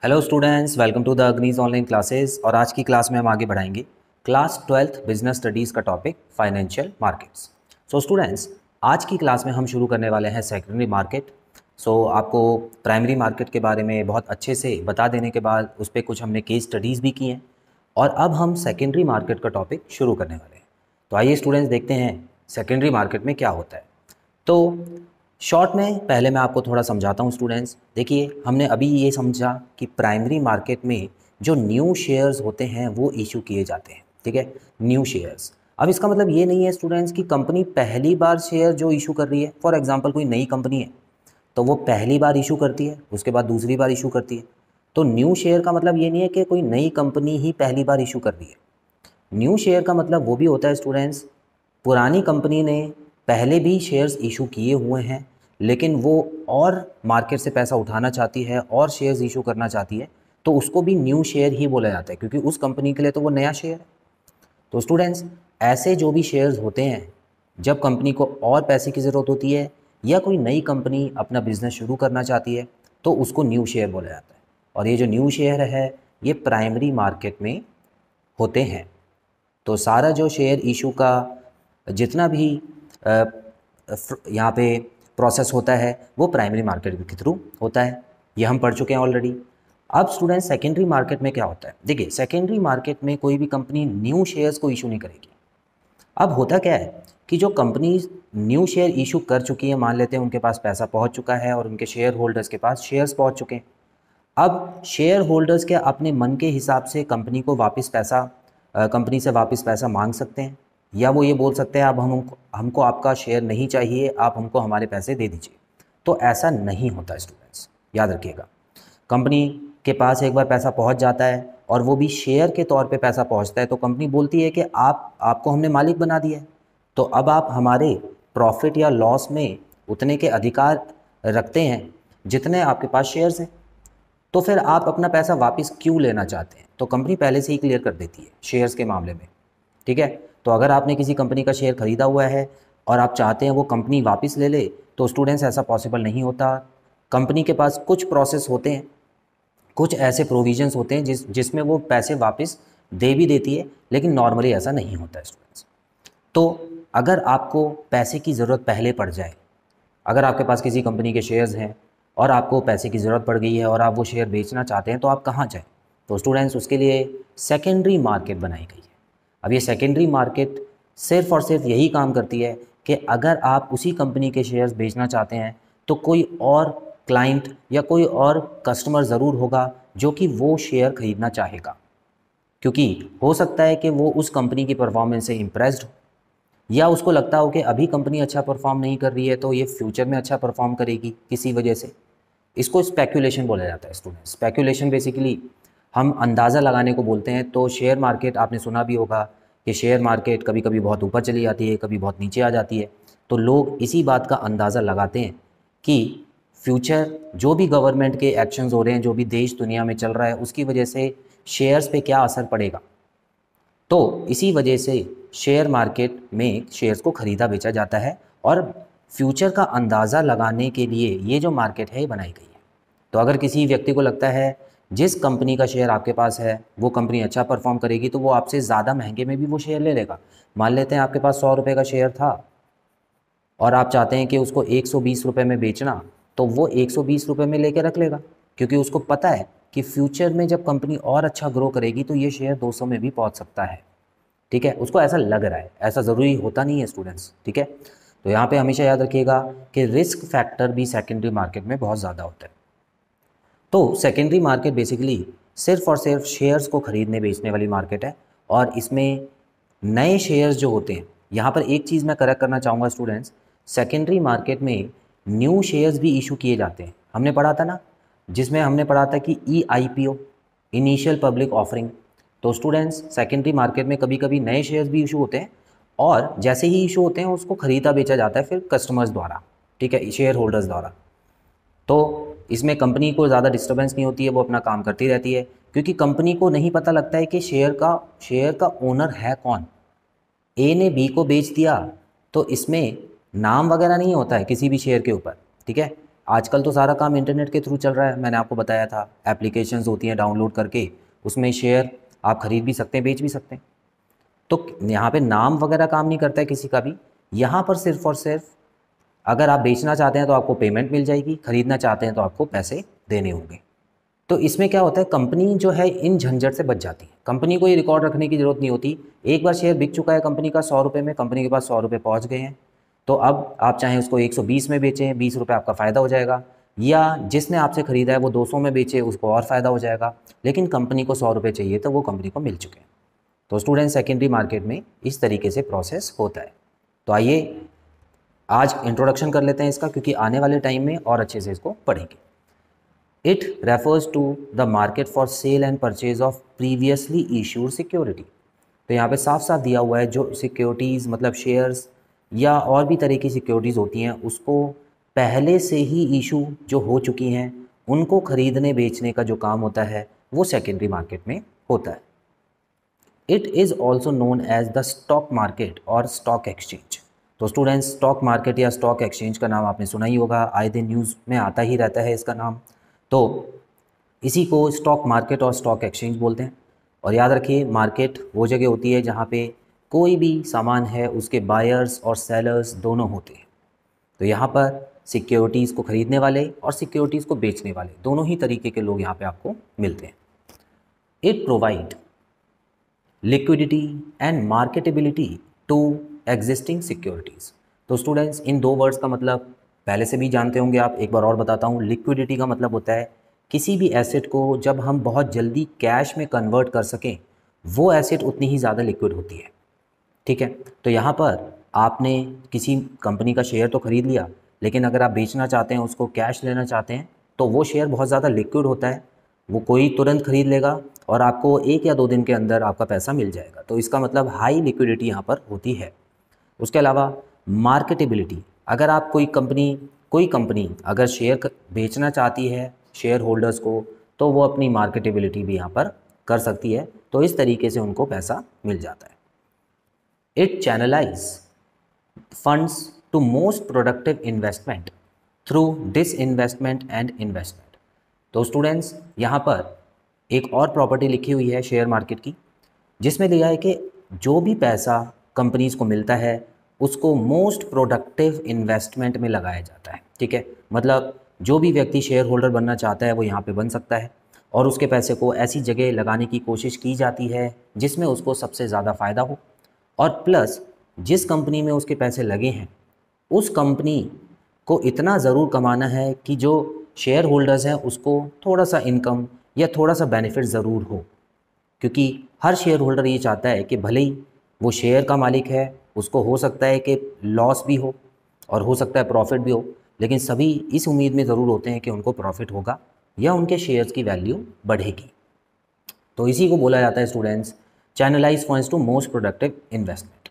Hello students, welcome to the अग्नीज online classes. और आज की क्लास में हम आगे बढ़ाएंगे क्लास 12th बिजनेस स्टडीज़ का topic financial markets. So students, आज की क्लास में हम शुरू करने वाले हैं सेकेंडरी मार्केट। आपको प्राइमरी मार्केट के बारे में बहुत अच्छे से बता देने के बाद उस पर कुछ हमने केस स्टडीज़ भी की हैं और अब हम सेकेंडरी मार्केट का टॉपिक शुरू करने वाले हैं। तो आइए स्टूडेंट्स, देखते हैं सेकेंडरी मार्केट में क्या होता है। तो शॉर्ट में पहले मैं आपको थोड़ा समझाता हूँ स्टूडेंट्स। देखिए, हमने अभी ये समझा कि प्राइमरी मार्केट में जो न्यू शेयर्स होते हैं वो इशू किए जाते हैं। ठीक है, न्यू शेयर्स। अब इसका मतलब ये नहीं है स्टूडेंट्स कि कंपनी पहली बार शेयर जो इशू कर रही है, फॉर एग्जांपल कोई नई कंपनी है तो वो पहली बार इशू करती है, उसके बाद दूसरी बार इशू करती है। तो न्यू शेयर का मतलब ये नहीं है कि कोई नई कंपनी ही पहली बार इशू कर रही है। न्यू शेयर का मतलब वो भी होता है स्टूडेंट्स, पुरानी कंपनी ने पहले भी शेयर्स इशू किए हुए हैं लेकिन वो और मार्केट से पैसा उठाना चाहती है और शेयर्स इशू करना चाहती है, तो उसको भी न्यू शेयर ही बोला जाता है क्योंकि उस कंपनी के लिए तो वो नया शेयर है। तो स्टूडेंट्स, ऐसे जो भी शेयर्स होते हैं, जब कंपनी को और पैसे की ज़रूरत होती है या कोई नई कंपनी अपना बिजनेस शुरू करना चाहती है तो उसको न्यू शेयर बोला जाता है। और ये जो न्यू शेयर है ये प्राइमरी मार्केट में होते हैं। तो सारा जो शेयर इशू का जितना भी यहाँ पे प्रोसेस होता है वो प्राइमरी मार्केट के थ्रू होता है। ये हम पढ़ चुके हैं ऑलरेडी। अब स्टूडेंट, सेकेंडरी मार्केट में क्या होता है? देखिए, सेकेंडरी मार्केट में कोई भी कंपनी न्यू शेयर्स को इशू नहीं करेगी। अब होता क्या है कि जो कंपनी न्यू शेयर इशू कर चुकी है, मान लेते हैं उनके पास पैसा पहुंच चुका है और उनके शेयर होल्डर्स के पास शेयर्स पहुंच चुके हैं। अब शेयर होल्डर्स के अपने मन के हिसाब से कंपनी को वापस पैसा कंपनी से वापस पैसा मांग सकते हैं, या वो ये बोल सकते हैं अब हमको आपका शेयर नहीं चाहिए, आप हमको हमारे पैसे दे दीजिए। तो ऐसा नहीं होता स्टूडेंट्स, याद रखिएगा। कंपनी के पास एक बार पैसा पहुंच जाता है और वो भी शेयर के तौर पे पैसा पहुंचता है तो कंपनी बोलती है कि आपको हमने मालिक बना दिया है, तो अब आप हमारे प्रॉफिट या लॉस में उतने के अधिकार रखते हैं जितने आपके पास शेयर्स हैं। तो फिर आप अपना पैसा वापस क्यों लेना चाहते हैं? तो कंपनी पहले से ही क्लियर कर देती है शेयर्स के मामले में। ठीक है, तो अगर आपने किसी कंपनी का शेयर खरीदा हुआ है और आप चाहते हैं वो कंपनी वापस ले ले, तो स्टूडेंट्स ऐसा पॉसिबल नहीं होता। कंपनी के पास कुछ प्रोसेस होते हैं, कुछ ऐसे प्रोविजंस होते हैं जिसमें वो पैसे वापस दे भी देती है, लेकिन नॉर्मली ऐसा नहीं होता है स्टूडेंट्स। तो अगर आपको पैसे की ज़रूरत पहले पड़ जाए, अगर आपके पास किसी कंपनी के शेयर्स हैं और आपको पैसे की ज़रूरत पड़ गई है और आप वो शेयर बेचना चाहते हैं, तो आप कहाँ जाएँ? तो स्टूडेंट्स, उसके लिए सेकेंडरी मार्केट बनाई गई है। अब ये सेकेंडरी मार्केट सिर्फ और सिर्फ यही काम करती है कि अगर आप उसी कंपनी के शेयर्स बेचना चाहते हैं तो कोई और क्लाइंट या कोई और कस्टमर ज़रूर होगा जो कि वो शेयर खरीदना चाहेगा, क्योंकि हो सकता है कि वो उस कंपनी की परफॉर्मेंस से इम्प्रेस्ड हो, या उसको लगता हो कि अभी कंपनी अच्छा परफॉर्म नहीं कर रही है तो ये फ्यूचर में अच्छा परफॉर्म करेगी किसी वजह से। इसको स्पेक्यूलेशन बोला जाता है स्टूडेंट। स्पेक्यूलेशन बेसिकली हम अंदाज़ा लगाने को बोलते हैं। तो शेयर मार्केट आपने सुना भी होगा कि शेयर मार्केट कभी कभी बहुत ऊपर चली जाती है, कभी बहुत नीचे आ जाती है। तो लोग इसी बात का अंदाज़ा लगाते हैं कि फ्यूचर जो भी गवर्नमेंट के एक्शंस हो रहे हैं, जो भी देश दुनिया में चल रहा है, उसकी वजह से शेयर्स पे क्या असर पड़ेगा। तो इसी वजह से शेयर मार्केट में शेयर्स को ख़रीदा बेचा जाता है और फ्यूचर का अंदाज़ा लगाने के लिए ये जो मार्केट है ये बनाई गई है। तो अगर किसी व्यक्ति को लगता है जिस कंपनी का शेयर आपके पास है वो कंपनी अच्छा परफॉर्म करेगी, तो वो आपसे ज़्यादा महंगे में भी वो शेयर ले लेगा। मान लेते हैं आपके पास 100 रुपये का शेयर था और आप चाहते हैं कि उसको 120 रुपये में बेचना, तो वो 120 रुपये में लेके रख लेगा, क्योंकि उसको पता है कि फ्यूचर में जब कंपनी और अच्छा ग्रो करेगी तो ये शेयर 200 में भी पहुंच सकता है। ठीक है, उसको ऐसा लग रहा है, ऐसा ज़रूरी होता नहीं है स्टूडेंट्स। ठीक है, तो यहाँ पे हमेशा याद रखिएगा कि रिस्क फैक्टर भी सेकेंडरी मार्केट में बहुत ज़्यादा होता है। तो सेकेंडरी मार्केट बेसिकली सिर्फ और सिर्फ शेयर्स को ख़रीदने बेचने वाली मार्केट है। और इसमें नए शेयर्स जो होते हैं, यहाँ पर एक चीज़ मैं करेक्ट करना चाहूँगा स्टूडेंट्स, सेकेंडरी मार्केट में न्यू शेयर्स भी इशू किए जाते हैं। हमने पढ़ा था ना, जिसमें हमने पढ़ा था कि EIPO, इनिशियल पब्लिक ऑफरिंग। तो स्टूडेंट्स, सेकेंडरी मार्केट में कभी कभी नए शेयर्स भी इशू होते हैं और जैसे ही इशू होते हैं उसको ख़रीदा बेचा जाता है फिर कस्टमर्स द्वारा। ठीक है, शेयर होल्डर्स द्वारा। तो इसमें कंपनी को ज़्यादा डिस्टर्बेंस नहीं होती है, वो अपना काम करती रहती है, क्योंकि कंपनी को नहीं पता लगता है कि शेयर का ओनर है कौन। ए ने बी को बेच दिया तो इसमें नाम वगैरह नहीं होता है किसी भी शेयर के ऊपर। ठीक है, आजकल तो सारा काम इंटरनेट के थ्रू चल रहा है, मैंने आपको बताया था एप्लीकेशंस होती हैं, डाउनलोड करके उसमें शेयर आप खरीद भी सकते हैं, बेच भी सकते हैं। तो यहाँ पे नाम वगैरह काम नहीं करता है किसी का भी। यहाँ पर सिर्फ और सिर्फ अगर आप बेचना चाहते हैं तो आपको पेमेंट मिल जाएगी, खरीदना चाहते हैं तो आपको पैसे देने होंगे। तो इसमें क्या होता है, कंपनी जो है इन झंझट से बच जाती है। कंपनी को ये रिकॉर्ड रखने की ज़रूरत नहीं होती। एक बार शेयर बिक चुका है कंपनी का 100 रुपये में, कंपनी के पास 100 रुपये पहुँच गए हैं, तो अब आप चाहें उसको 120 में बेचें, 20 रुपये आपका फ़ायदा हो जाएगा, या जिसने आपसे ख़रीदा है वो 200 में बेचे, उसको और फ़ायदा हो जाएगा। लेकिन कंपनी को 100 रुपये चाहिए तो वो कंपनी को मिल चुके हैं। तो स्टूडेंट, सेकेंडरी मार्केट में इस तरीके से प्रोसेस होता है। तो आइए आज इंट्रोडक्शन कर लेते हैं इसका, क्योंकि आने वाले टाइम में और अच्छे से इसको पढ़ेंगे। It refers to the market for sale and purchase of previously issued security. तो यहाँ पे साफ साफ दिया हुआ है जो सिक्योरिटीज़ मतलब शेयर्स या और भी तरह की सिक्योरिटीज़ होती हैं, उसको पहले से ही इशू जो हो चुकी हैं उनको खरीदने बेचने का जो काम होता है वो सेकेंडरी मार्केट में होता है। It is also known as the stock market और स्टॉक एक्सचेंज। तो स्टूडेंट्स, स्टॉक मार्केट या स्टॉक एक्सचेंज का नाम आपने सुना ही होगा, आए दिन न्यूज़ में आता ही रहता है इसका नाम। तो इसी को स्टॉक मार्केट और स्टॉक एक्सचेंज बोलते हैं। और याद रखिए, मार्केट वो जगह होती है जहाँ पे कोई भी सामान है उसके बायर्स और सेलर्स दोनों होते हैं। तो यहाँ पर सिक्योरिटीज़ को खरीदने वाले और सिक्योरिटीज़ को बेचने वाले दोनों ही तरीके के लोग यहाँ पे आपको मिलते हैं। It provide liquidity and marketability to existing securities. तो स्टूडेंट्स, इन दो वर्ड्स का मतलब पहले से भी जानते होंगे आप, एक बार और बताता हूँ। लिक्विडिटी का मतलब होता है किसी भी एसेट को जब हम बहुत जल्दी कैश में कन्वर्ट कर सकें, वो एसेट उतनी ही ज़्यादा लिक्विड होती है। ठीक है, तो यहाँ पर आपने किसी कंपनी का शेयर तो ख़रीद लिया, लेकिन अगर आप बेचना चाहते हैं, उसको कैश लेना चाहते हैं, तो वो शेयर बहुत ज़्यादा लिक्विड होता है, वो कोई तुरंत ख़रीद लेगा और आपको 1 या 2 दिन के अंदर आपका पैसा मिल जाएगा। तो इसका मतलब हाई लिक्विडिटी यहाँ पर होती है। उसके अलावा मार्केटेबिलिटी, अगर आप कोई कंपनी अगर शेयर बेचना चाहती है शेयर होल्डर्स को, तो वो अपनी मार्केटेबिलिटी भी यहाँ पर कर सकती है, तो इस तरीके से उनको पैसा मिल जाता है। It channelize funds to most productive investment through disinvestment and investment. तो स्टूडेंट्स, यहाँ पर एक और प्रॉपर्टी लिखी हुई है शेयर मार्केट की, जिसमें लिखा है कि जो भी पैसा कंपनीज़ को मिलता है उसको मोस्ट प्रोडक्टिव इन्वेस्टमेंट में लगाया जाता है। ठीक है, मतलब जो भी व्यक्ति शेयर होल्डर बनना चाहता है वो यहाँ पे बन सकता है, और उसके पैसे को ऐसी जगह लगाने की कोशिश की जाती है जिसमें उसको सबसे ज़्यादा फ़ायदा हो, और प्लस जिस कंपनी में उसके पैसे लगे हैं उस कंपनी को इतना ज़रूर कमाना है कि जो शेयर होल्डर्स हैं उसको थोड़ा सा इनकम या थोड़ा सा बेनिफिट ज़रूर हो। क्योंकि हर शेयर होल्डर ये चाहता है कि भले ही वो शेयर का मालिक है, उसको हो सकता है कि लॉस भी हो और हो सकता है प्रॉफिट भी हो, लेकिन सभी इस उम्मीद में ज़रूर होते हैं कि उनको प्रॉफिट होगा या उनके शेयर्स की वैल्यू बढ़ेगी। तो इसी को बोला जाता है students channelize funds to most productive investment.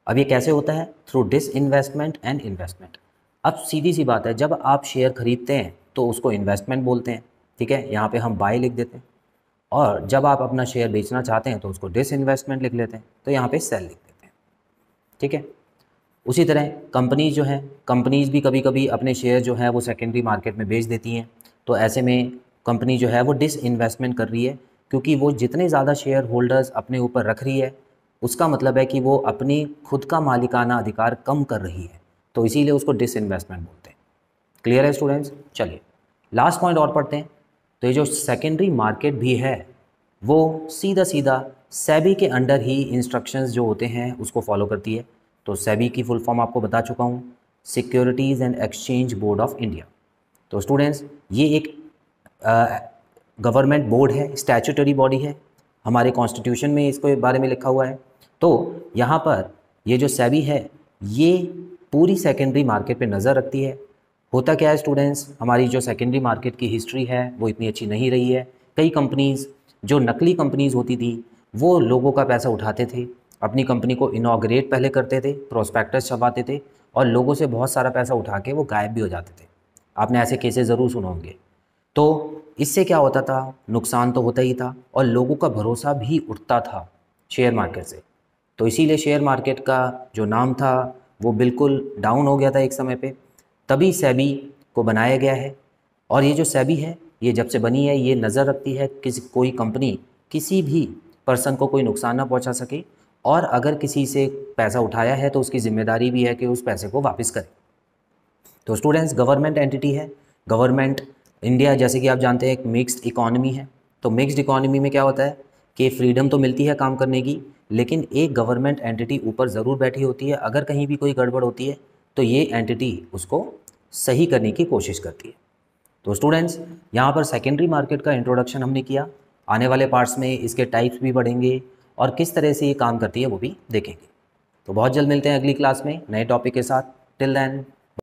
अब ये कैसे होता है? Through disinvestment and investment. अब सीधी सी बात है, जब आप शेयर खरीदते हैं तो उसको इन्वेस्टमेंट बोलते हैं, ठीक है, यहाँ पे हम बाय लिख देते हैं, और जब आप अपना शेयर बेचना चाहते हैं तो उसको डिसइन्वेस्टमेंट लिख लेते हैं, तो यहाँ पे सेल लिख देते हैं। ठीक है, उसी तरह कंपनीज जो हैं, कंपनीज़ भी कभी कभी अपने शेयर जो है वो सेकेंडरी मार्केट में बेच देती हैं, तो ऐसे में कंपनी जो है वो डिसइन्वेस्टमेंट कर रही है, क्योंकि वो जितने ज़्यादा शेयर होल्डर्स अपने ऊपर रख रही है उसका मतलब है कि वो अपनी खुद का मालिकाना अधिकार कम कर रही है, तो इसीलिए उसको डिसइन्वेस्टमेंट बोलते हैं। क्लियर है स्टूडेंट्स? चलिए लास्ट पॉइंट और पढ़ते हैं। तो ये जो सेकेंडरी मार्केट भी है वो सीधा सीधा सेबी के अंडर ही इंस्ट्रक्शंस जो होते हैं उसको फॉलो करती है। तो सेबी की फुल फॉर्म आपको बता चुका हूँ, securities and exchange board of India. तो स्टूडेंट्स, ये एक गवर्नमेंट बोर्ड है, स्टैट्यूटरी बॉडी है, हमारे कॉन्स्टिट्यूशन में इसको बारे में लिखा हुआ है। तो यहाँ पर ये जो सेबी है ये पूरी सेकेंडरी मार्केट पे नज़र रखती है। होता क्या है स्टूडेंट्स, हमारी जो सेकेंडरी मार्केट की हिस्ट्री है वो इतनी अच्छी नहीं रही है। कई कंपनीज़ जो नकली कंपनीज़ होती थी वो लोगों का पैसा उठाते थे, अपनी कंपनी को इनॉग्रेट पहले करते थे, प्रोस्पेक्टस छपाते थे और लोगों से बहुत सारा पैसा उठा के वो गायब भी हो जाते थे। आपने ऐसे केसेस ज़रूर सुने होंगे। तो इससे क्या होता था, नुकसान तो होता ही था और लोगों का भरोसा भी उठता था शेयर मार्केट से। तो इसीलिए शेयर मार्केट का जो नाम था वो बिल्कुल डाउन हो गया था एक समय पे। तभी सेबी को बनाया गया है। और ये जो सेबी है, ये जब से बनी है ये नज़र रखती है कि कोई कंपनी किसी भी पर्सन को कोई नुकसान ना पहुंचा सके, और अगर किसी से पैसा उठाया है तो उसकी जिम्मेदारी भी है कि उस पैसे को वापस करे। तो स्टूडेंट्स, गवर्नमेंट एंटिटी है। गवर्नमेंट इंडिया जैसे कि आप जानते हैं एक मिक्स्ड इकोनॉमी है। तो मिक्स्ड इकोनॉमी में क्या होता है कि फ्रीडम तो मिलती है काम करने की, लेकिन एक गवर्नमेंट एंटिटी ऊपर ज़रूर बैठी होती है। अगर कहीं भी कोई गड़बड़ होती है तो ये एंटिटी उसको सही करने की कोशिश करती है। तो स्टूडेंट्स, यहाँ पर सेकेंडरी मार्केट का इंट्रोडक्शन हमने किया। आने वाले पार्ट्स में इसके टाइप्स भी पढ़ेंगे और किस तरह से ये काम करती है वो भी देखेंगे। तो बहुत जल्द मिलते हैं अगली क्लास में नए टॉपिक के साथ। Till then